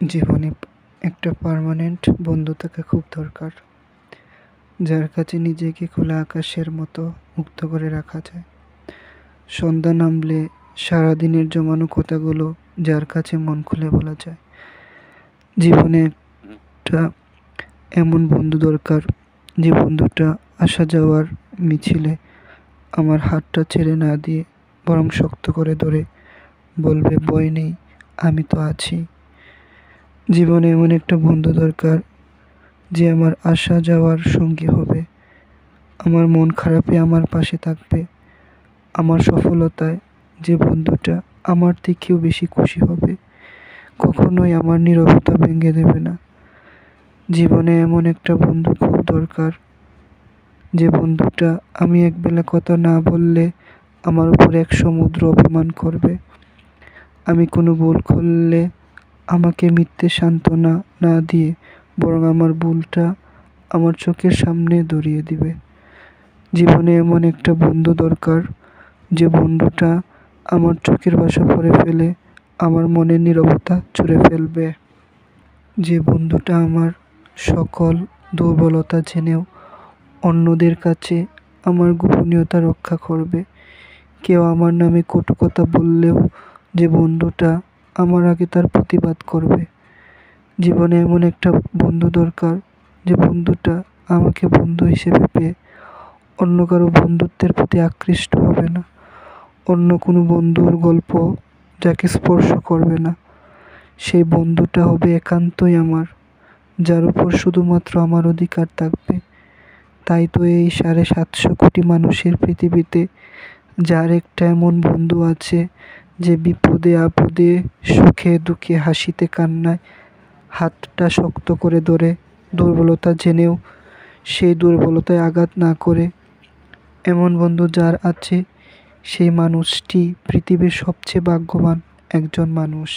জীবনে একটা পার্মানেন্ট বন্ধু থাকা খুব দরকার, যার কাছে নিজেকে খোলা আকাশের মতো মুক্ত করে রাখা যায়। সন্ধ্যা নামলে সারাদিনের জমানো কথাগুলো যার কাছে মন খুলে বলা যায়। জীবনে একটা এমন বন্ধু দরকার, যে বন্ধুটা আসা যাওয়ার মিছিলে আমার হাতটা ছেড়ে না দিয়ে বরং শক্ত করে ধরে বলবে, ভয় নেই, আমি তো আছি। জীবনে এমন একটা বন্ধু দরকার, যে আমার আসা যাওয়ার সঙ্গী হবে, আমার মন খারাপে আমার পাশে থাকবে, আমার সফলতায় যে বন্ধুটা আমার থেকেও বেশি খুশি হবে, কখনোই আমার নীরবতা ভেঙে দেবে না। জীবনে এমন একটা বন্ধু খুব দরকার, যে বন্ধুটা আমি একবেলা কথা না বললে আমার উপর এক সমুদ্র অভিমান করবে। আমি কোনো ভুল করলে আমাকে মিথ্যে সান্ত্বনা না দিয়ে বরং আমার ভুলটা আমার চোখের সামনে ধরিয়ে দিবে। জীবনে এমন একটা বন্ধু দরকার, যে বন্ধুটা আমার চোখের ভাষা পড়ে ফেলে আমার মনের নীরবতা ছুঁড়ে ফেলবে। যে বন্ধুটা আমার সকল দুর্বলতা জেনেও অন্যদের কাছে আমার গোপনীয়তা রক্ষা করবে। কেউ আমার নামে কটু কথা বললেও যে বন্ধুটা আমার আগে তার প্রতিবাদ করবে। জীবনে এমন একটা বন্ধু দরকার, যে বন্ধুটা আমাকে বন্ধু হিসেবে পেয়ে অন্য কারো বন্ধুত্বের প্রতি আকৃষ্ট হবে না, অন্য কোনো বন্ধুর গল্প যাকে স্পর্শ করবে না। সেই বন্ধুটা হবে একান্তই আমার, যার উপর শুধুমাত্র আমার অধিকার থাকবে। তাই তো এই 750 কোটি মানুষের পৃথিবীতে যার একটা এমন বন্ধু আছে, যে বিপদে আপদে সুখে দুঃখে হাসিতে কান্নায় হাতটা শক্ত করে ধরে, দুর্বলতা জেনেও সেই দুর্বলতায় আঘাত না করে। এমন বন্ধু যার আছে, সেই মানুষটি পৃথিবীর সবচেয়ে ভাগ্যবান একজন মানুষ।